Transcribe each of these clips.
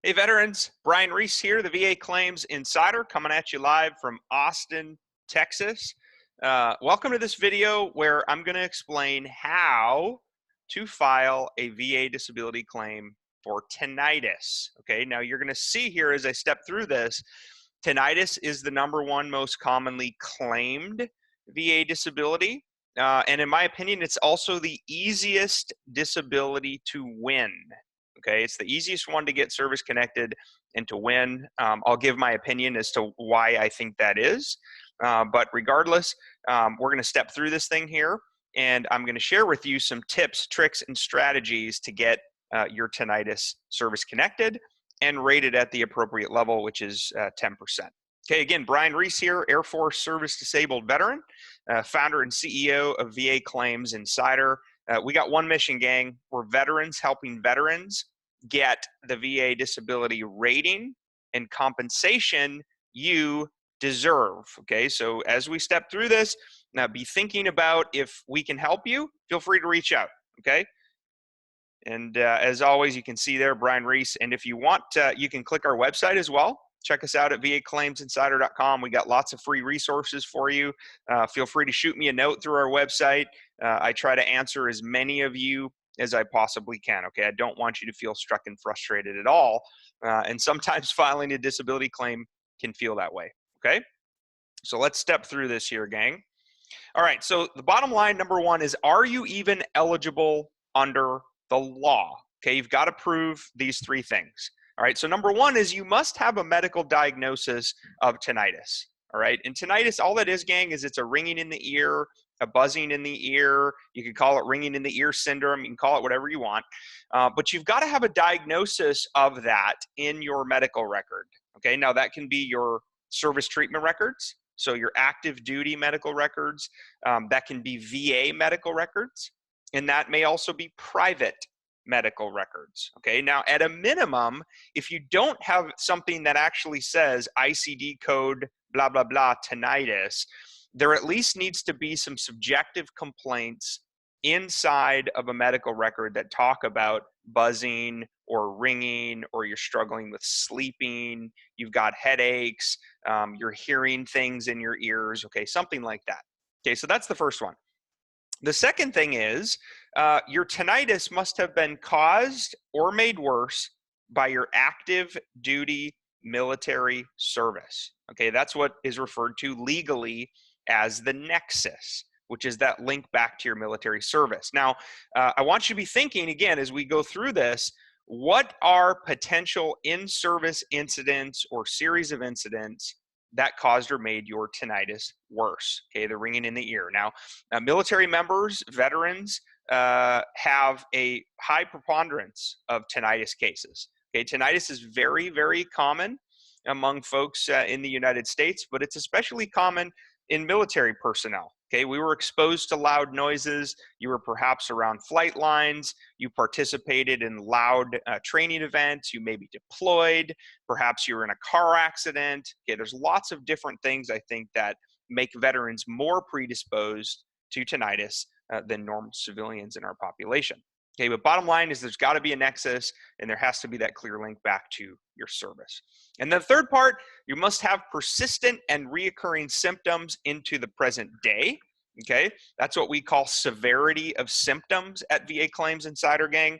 Hey veterans, Brian Reese here, the VA Claims Insider, coming at you live from Austin, Texas. Welcome to this video where I'm going to explain how to file a VA disability claim for tinnitus. Okay, now you're going to see here as I step through this, tinnitus is the #1 most commonly claimed VA disability. And in my opinion, it's also the easiest disability to win. Okay, it's the easiest one to get service connected and to win. I'll give my opinion as to why I think that is. But regardless, we're going to step through this thing here, and I'm going to share with you some tips, tricks, and strategies to get your tinnitus service connected and rated at the appropriate level, which is 10%. Okay, again, Brian Reese here, Air Force Service Disabled Veteran, founder and CEO of VA Claims Insider. We got one mission, gang. We're veterans helping veterans get the VA disability rating and compensation you deserve. Okay, so as we step through this, now be thinking about if we can help you, feel free to reach out. Okay. And as always, you can see there, Brian Reese. And if you want, you can click our website as well. Check us out at vaclaimsinsider.com. We got lots of free resources for you. Feel free to shoot me a note through our website. I try to answer as many of you as I possibly can. Okay, I don't want you to feel struck and frustrated at all. And sometimes filing a disability claim can feel that way. Okay, so let's step through this here, gang. All right, so the bottom line, #1, is are you even eligible under the law? Okay, you've got to prove these three things. All right, so #1 is you must have a medical diagnosis of tinnitus. All right, and tinnitus, all that is, gang, is it's a ringing in the ear, a buzzing in the ear. You can call it ringing in the ear syndrome. You can call it whatever you want. But you've got to have a diagnosis of that in your medical record. Okay, now that can be your service treatment records, so your active duty medical records, that can be VA medical records, and that may also be private medical records. Okay, now at a minimum, if you don't have something that actually says ICD code, blah, blah, blah, tinnitus, there at least needs to be some subjective complaints inside of a medical record that talk about buzzing or ringing, or you're struggling with sleeping, you've got headaches, you're hearing things in your ears, okay, something like that. Okay, so that's the first one. The second thing is your tinnitus must have been caused or made worse by your active duty military service. Okay, that's what is referred to legally as the nexus, which is that link back to your military service. Now, I want you to be thinking again as we go through this, what are potential in-service incidents or series of incidents that caused or made your tinnitus worse? Okay, the ringing in the ear. Now, military members, veterans, have a high preponderance of tinnitus cases. Okay, tinnitus is very, very common among folks in the United States, but it's especially common in military personnel. Okay, we were exposed to loud noises. You were perhaps around flight lines. You participated in loud training events. You may be deployed. Perhaps you were in a car accident. Okay, there's lots of different things I think that make veterans more predisposed to tinnitus than normal civilians in our population. Okay, but bottom line is there's got to be a nexus, and there has to be that clear link back to your service. And the third part, you must have persistent and reoccurring symptoms into the present day. Okay, that's what we call severity of symptoms at VA Claims Insider, gang.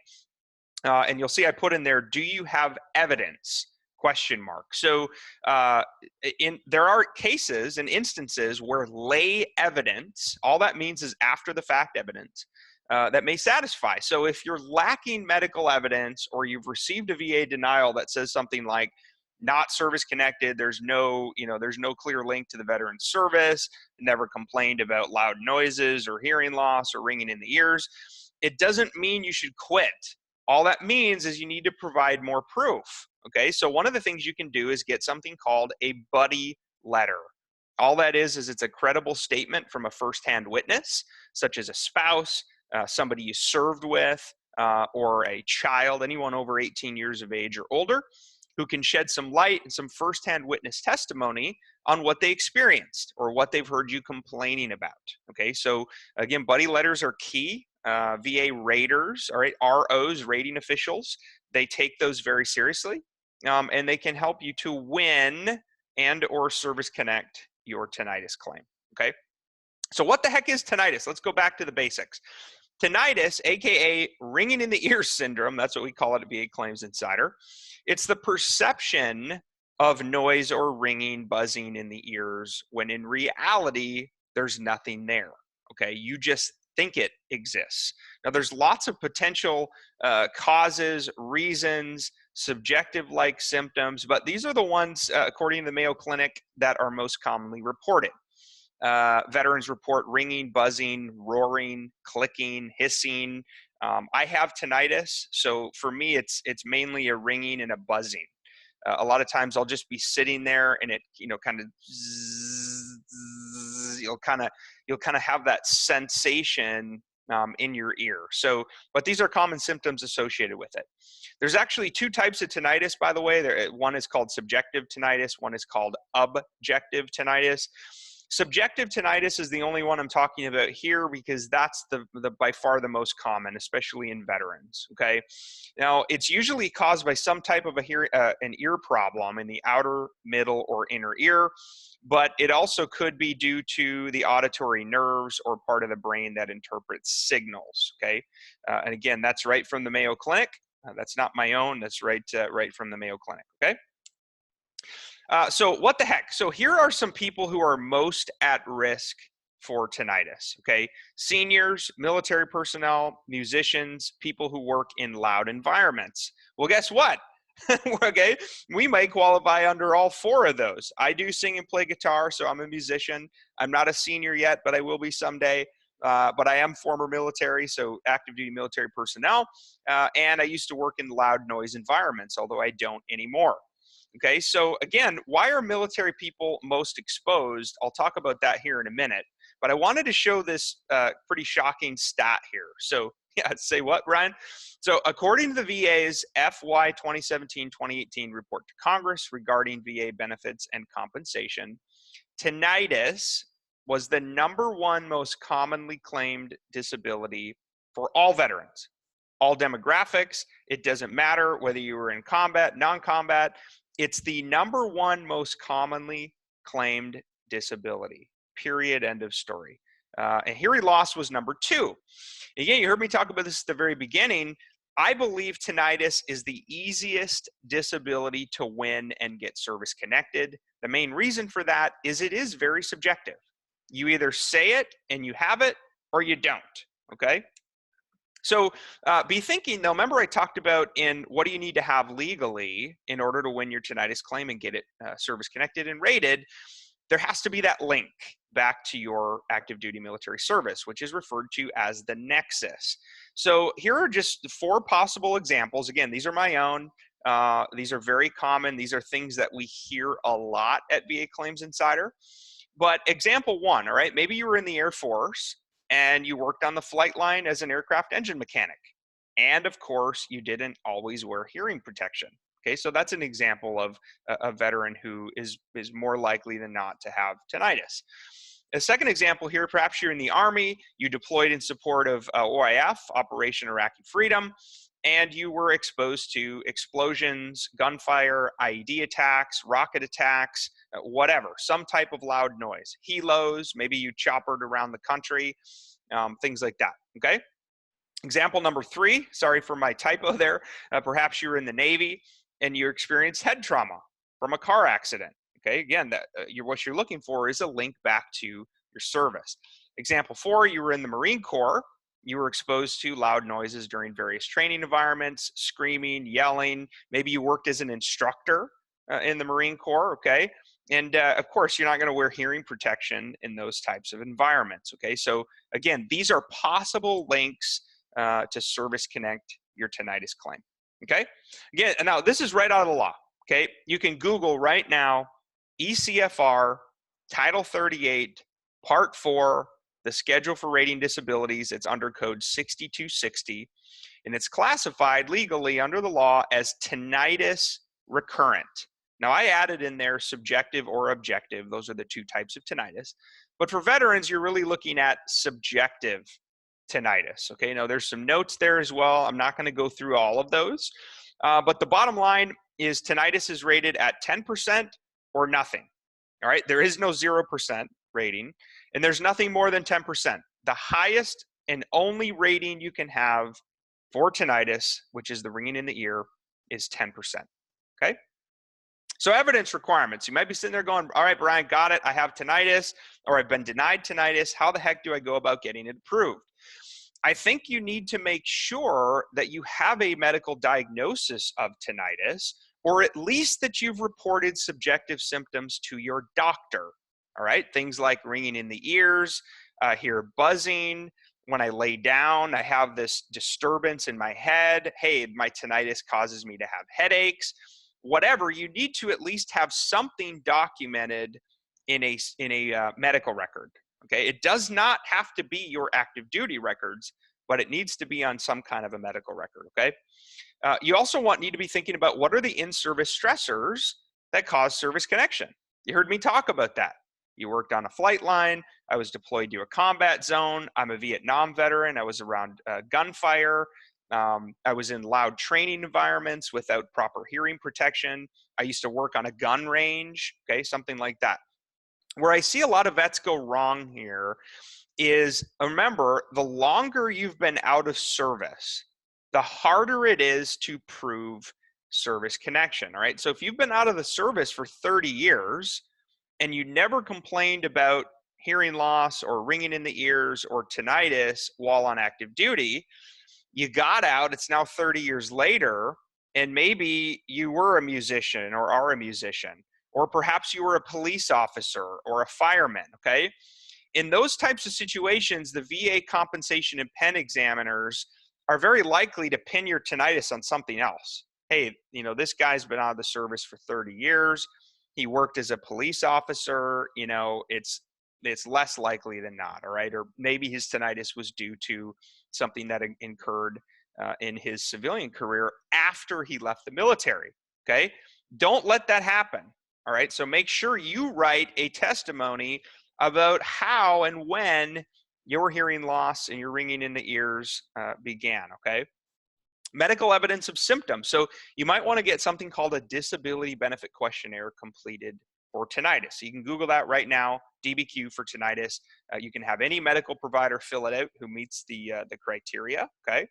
And you'll see I put in there, do you have evidence? Question mark. So there are cases and instances where lay evidence, all that means is after the fact evidence, that may satisfy. So if you're lacking medical evidence or you've received a VA denial that says something like not service connected, there's no clear link to the veteran's service, never complained about loud noises or hearing loss or ringing in the ears, it doesn't mean you should quit. All that means is you need to provide more proof. Okay, so one of the things you can do is get something called a buddy letter. All that is it's a credible statement from a firsthand witness, such as a spouse, somebody you served with, or a child, anyone over 18 years of age or older, who can shed some light and some firsthand witness testimony on what they experienced or what they've heard you complaining about. Okay, so again, buddy letters are key. VA raters, all right, ROs, rating officials, they take those very seriously. and they can help you to win and or service connect your tinnitus claim. Okay, so what the heck is tinnitus? Let's go back to the basics. Tinnitus, aka ringing in the ears syndrome, that's what we call it at VA Claims Insider. It's the perception of noise or ringing, buzzing in the ears when in reality there's nothing there. Okay, you just think it exists. Now there's lots of potential causes, reasons, subjective like symptoms, but these are the ones according to the Mayo Clinic that are most commonly reported. Veterans report ringing, buzzing, roaring, clicking, hissing. I have tinnitus, so for me, it's mainly a ringing and a buzzing. A lot of times, I'll just be sitting there, and it, kind of, you'll kind of have that sensation in your ear. So, but these are common symptoms associated with it. There's actually two types of tinnitus, by the way. One is called subjective tinnitus. One is called objective tinnitus. Subjective tinnitus is the only one I'm talking about here because that's the by far the most common, especially in veterans. Okay, now it's usually caused by some type of an ear problem in the outer, middle, or inner ear, but it also could be due to the auditory nerves or part of the brain that interprets signals. Okay, and again, that's right from the Mayo Clinic. That's not my own. That's right from the Mayo Clinic. Okay. So what the heck? So here are some people who are most at risk for tinnitus, okay? Seniors, military personnel, musicians, people who work in loud environments. Well, guess what? Okay, we might qualify under all four of those. I do sing and play guitar, so I'm a musician. I'm not a senior yet, but I will be someday. But I am former military, so active duty military personnel. And I used to work in loud noise environments, although I don't anymore. Okay, so again, why are military people most exposed? I'll talk about that here in a minute, but I wanted to show this pretty shocking stat here. So yeah, say what, Ryan? So according to the VA's FY 2017-2018 report to Congress regarding VA benefits and compensation, tinnitus was the #1 most commonly claimed disability for all veterans. All demographics, it doesn't matter whether you were in combat, non-combat, it's the #1 most commonly claimed disability, period, end of story. And hearing loss was #2. Again, you heard me talk about this at the very beginning. I believe tinnitus is the easiest disability to win and get service connected. The main reason for that is it is very subjective. You either say it and you have it, or you don't, okay? So be thinking though, remember I talked about in what do you need to have legally in order to win your tinnitus claim and get it service connected and rated? There has to be that link back to your active duty military service, which is referred to as the nexus. So here are just 4 possible examples. Again, these are my own. These are very common. These are things that we hear a lot at VA Claims Insider. But example 1, all right, maybe you were in the Air Force and you worked on the flight line as an aircraft engine mechanic. And of course, you didn't always wear hearing protection. Okay, so that's an example of a veteran who is more likely than not to have tinnitus. A second example here, perhaps you're in the Army, you deployed in support of OIF, Operation Iraqi Freedom, and you were exposed to explosions, gunfire, IED attacks, rocket attacks, whatever, some type of loud noise. Helos, maybe you choppered around the country, things like that, okay? Example number 3, sorry for my typo there, perhaps you were in the Navy and you experienced head trauma from a car accident, okay? Again, what you're looking for is a link back to your service. Example 4, you were in the Marine Corps, you were exposed to loud noises during various training environments, screaming, yelling. Maybe you worked as an instructor in the Marine Corps, okay? And of course, you're not going to wear hearing protection in those types of environments, okay? So again, these are possible links to service connect your tinnitus claim, okay? Again, now this is right out of the law, okay? You can Google right now, ECFR, Title 38, Part 4, the schedule for rating disabilities. It's under code 6260, and it's classified legally under the law as tinnitus recurrent. Now I added in there subjective or objective. Those are the 2 types of tinnitus. But for veterans, you're really looking at subjective tinnitus. Okay, now there's some notes there as well. I'm not going to go through all of those. But the bottom line is tinnitus is rated at 10% or nothing. All right, there is no 0% rating, and there's nothing more than 10%. The highest and only rating you can have for tinnitus, which is the ringing in the ear, is 10%. Okay? So evidence requirements. You might be sitting there going, all right, Brian, got it. I have tinnitus, or I've been denied tinnitus. How the heck do I go about getting it approved? I think you need to make sure that you have a medical diagnosis of tinnitus, or at least that you've reported subjective symptoms to your doctor. All right, things like ringing in the ears, hear buzzing. When I lay down, I have this disturbance in my head. Hey, my tinnitus causes me to have headaches. Whatever, you need to at least have something documented in a medical record. Okay, it does not have to be your active duty records, but it needs to be on some kind of a medical record. Okay, you also need to be thinking about what are the in-service stressors that cause service connection. You heard me talk about that. You worked on a flight line. I was deployed to a combat zone. I'm a Vietnam veteran. I was around gunfire. I was in loud training environments without proper hearing protection. I used to work on a gun range, okay, something like that. Where I see a lot of vets go wrong here is, remember, the longer you've been out of service, the harder it is to prove service connection, all right? So if you've been out of the service for 30 years and you never complained about hearing loss or ringing in the ears or tinnitus while on active duty, you got out, it's now 30 years later, and maybe you were a musician or are a musician, or perhaps you were a police officer or a fireman, okay? In those types of situations, the VA compensation and pen examiners are very likely to pin your tinnitus on something else. Hey, you know, this guy's been out of the service for 30 years. He worked as a police officer. You know, it's less likely than not, all right? Or maybe his tinnitus was due to something that incurred in his civilian career after he left the military, okay? Don't let that happen, all right? So make sure you write a testimony about how and when your hearing loss and your ringing in the ears began, okay? Medical evidence of symptoms. So you might want to get something called a disability benefit questionnaire completed for tinnitus. So you can Google that right now, DBQ for tinnitus. You can have any medical provider fill it out who meets the criteria, okay?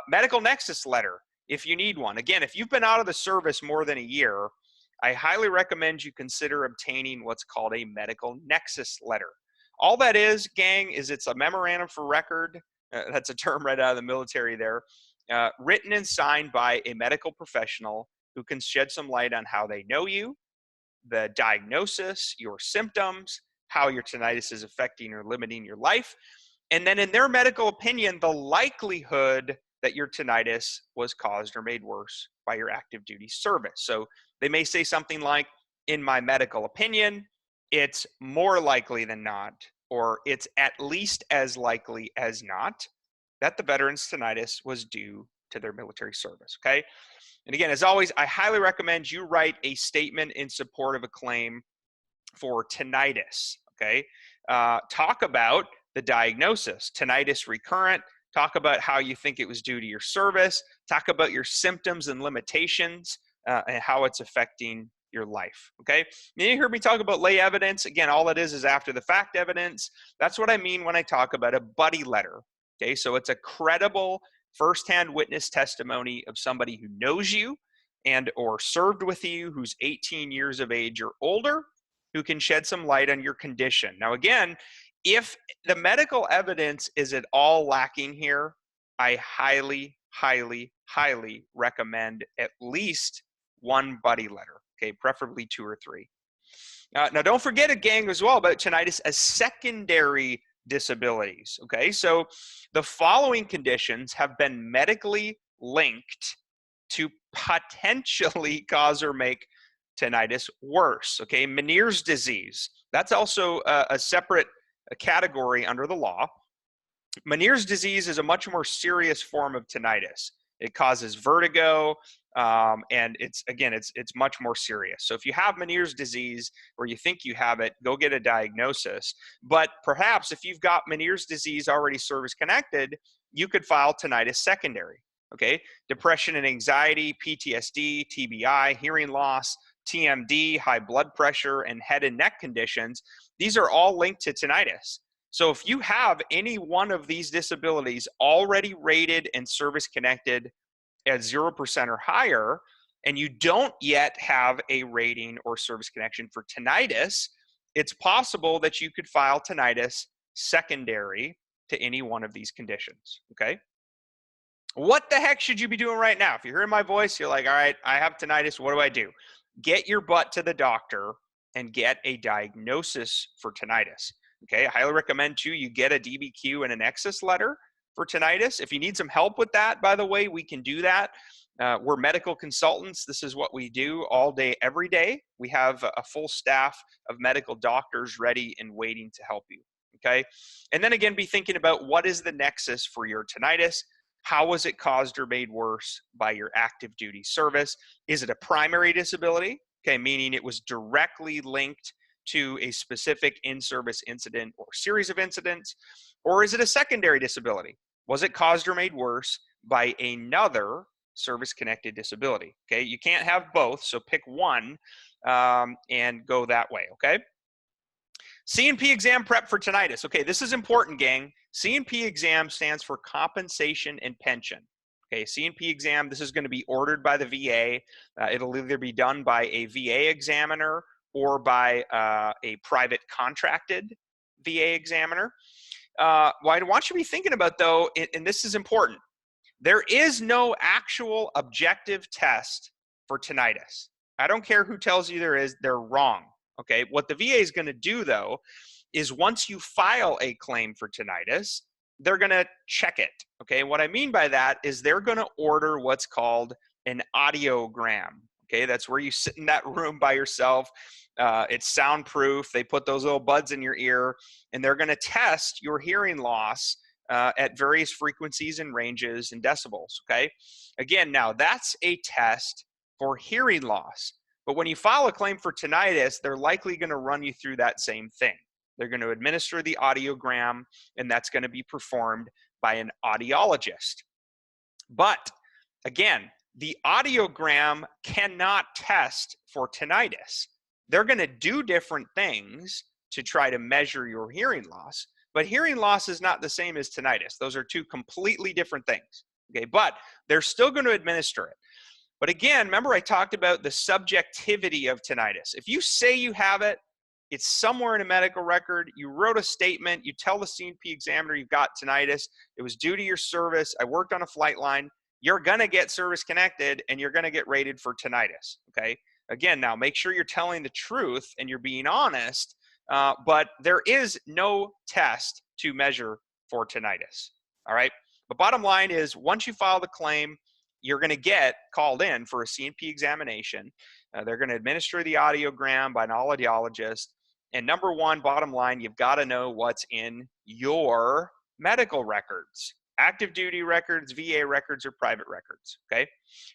Medical nexus letter, if you need one. Again, if you've been out of the service more than a year, I highly recommend you consider obtaining what's called a medical nexus letter. All that is, gang, is it's a memorandum for record. That's a term right out of the military there. Written and signed by a medical professional who can shed some light on how they know you, the diagnosis, your symptoms, how your tinnitus is affecting or limiting your life, and then in their medical opinion, the likelihood that your tinnitus was caused or made worse by your active duty service. So they may say something like, in my medical opinion, it's more likely than not, or it's at least as likely as not that the veteran's tinnitus was due to their military service, okay? And again, as always, I highly recommend you write a statement in support of a claim for tinnitus, okay? Talk about the diagnosis, tinnitus recurrent, talk about how you think it was due to your service, talk about your symptoms and limitations, and how it's affecting your life, okay? Then you heard me talk about lay evidence. Again, all it is after the fact evidence. That's what I mean when I talk about a buddy letter, okay? So it's a credible firsthand witness testimony of somebody who knows you and or served with you, who's 18 years of age or older, who can shed some light on your condition. Now, again, if the medical evidence is at all lacking here, I highly, highly, highly recommend at least one buddy letter, okay, preferably 2 or 3. Now, don't forget, gang, as well about tinnitus as secondary disabilities, okay? So the following conditions have been medically linked to potentially cause or make tinnitus worse, okay? Meniere's disease, that's also a separate category under the law. Meniere's disease is a much more serious form of tinnitus. It causes vertigo, and it's much more serious. So if you have Meniere's disease or you think you have it, go get a diagnosis. But perhaps if you've got Meniere's disease already service connected, you could file Tinnitus Secondary. Okay, depression and anxiety, PTSD, TBI, hearing loss, TMD, high blood pressure, and head and neck conditions, these are all linked to tinnitus. So if you have any one of these disabilities already rated and service connected at 0% or higher, and you don't yet have a rating or service connection for tinnitus, it's possible that you could file tinnitus secondary to any one of these conditions. Okay. What the heck should you be doing right now? If you're hearing my voice, you're like, all right, I have tinnitus. What do I do? Get your butt to the doctor and get a diagnosis for tinnitus. Okay. I highly recommend you get a DBQ and an Nexus letter for tinnitus. If you need some help with that, by the way, we can do that. We're medical consultants. This is what we do all day, every day. We have a full staff of medical doctors ready and waiting to help you. Okay. And then again, be thinking about what is the nexus for your tinnitus. How was it caused or made worse by your active duty service? Is it a primary disability? Okay, meaning it was directly linked to a specific in-service incident or series of incidents? Or is it a secondary disability? Was it caused or made worse by another service-connected disability? Okay, you can't have both, so pick one and go that way, okay? C&P exam prep for tinnitus. Okay, this is important, gang. C&P exam stands for compensation and pension. Okay, C&P exam, this is going to be ordered by the VA. It'll either be done by a VA examiner or by a private contracted VA examiner. What I want you to be thinking about, though, and this is important, there is no actual objective test for tinnitus. I don't care who tells you there is, they're wrong. Okay, what the VA is going to do, though, is once you file a claim for tinnitus, they're going to check it. Okay, what I mean by that is they're going to order what's called an audiogram. Okay, that's where you sit in that room by yourself. It's soundproof. They put those little buds in your ear, and they're going to test your hearing loss at various frequencies and ranges and decibels. Okay, again, now that's a test for hearing loss. But when you file a claim for tinnitus, they're likely going to run you through that same thing. They're going to administer the audiogram, and that's going to be performed by an audiologist. But again, the audiogram cannot test for tinnitus. They're going to do different things to try to measure your hearing loss, but hearing loss is not the same as tinnitus. Those are two completely different things. Okay, but they're still going to administer it. But again, remember I talked about the subjectivity of tinnitus. If you say you have it, it's somewhere in a medical record, you wrote a statement, you tell the C&P examiner you've got tinnitus, it was due to your service, I worked on a flight line, you're going to get service connected and you're going to get rated for tinnitus, okay? Again, now make sure you're telling the truth and you're being honest, but there is no test to measure for tinnitus, all right? But bottom line is once you file the claim, you're going to get called in for a C&P examination. They're going to administer the audiogram by an audiologist. And number one, bottom line, you've got to know what's in your medical records, active duty records, VA records, or private records, okay?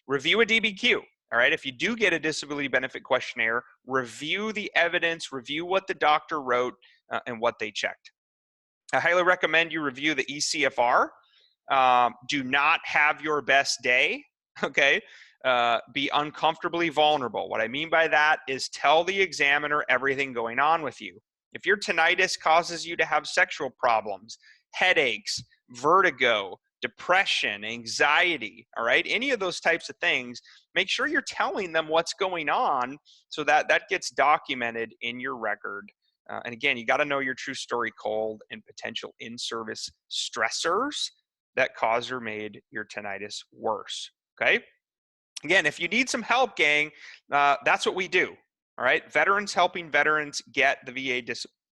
Review a DBQ, all right? If you do get a disability benefit questionnaire, review the evidence, review what the doctor wrote and what they checked. I highly recommend you review the ECFR. Do not have your best day, okay? Be uncomfortably vulnerable. What I mean by that is tell the examiner everything going on with you. If your tinnitus causes you to have sexual problems, headaches, vertigo, depression, anxiety, all right, any of those types of things, make sure you're telling them what's going on so that that gets documented in your record. And again, you got to know your true story cold and potential in-service stressors that caused or made your tinnitus worse, okay? Again, if you need some help, gang, that's what we do, all right? Veterans helping veterans get the VA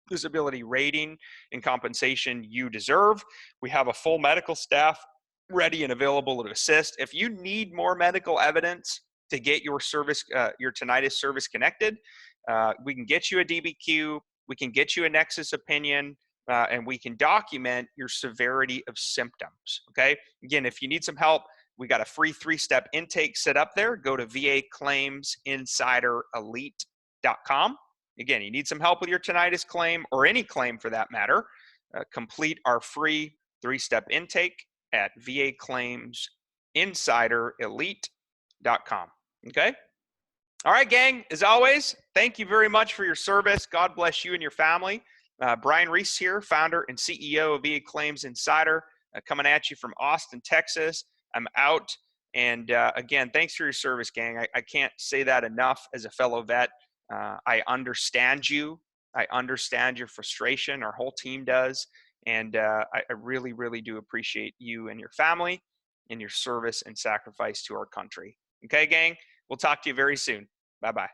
disability rating and compensation you deserve. We have a full medical staff ready and available to assist. If you need more medical evidence to get your service, your tinnitus service connected, we can get you a DBQ, we can get you a Nexus opinion, and we can document your severity of symptoms, okay? Again, if you need some help, we got a free 3-step intake set up there. Go to VAClaimsinsiderelite.com. Again, you need some help with your tinnitus claim or any claim for that matter, complete our free 3-step intake at VAClaimsinsiderelite.com. insiderelite.com. Okay? All right, gang. As always, thank you very much for your service. God bless you and your family. Brian Reese here, founder and CEO of VA Claims Insider, coming at you from Austin, Texas. I'm out. And again, thanks for your service, gang. I can't say that enough as a fellow vet. I understand you. I understand your frustration. Our whole team does. And I really, really do appreciate you and your family and your service and sacrifice to our country. Okay, gang? We'll talk to you very soon. Bye-bye.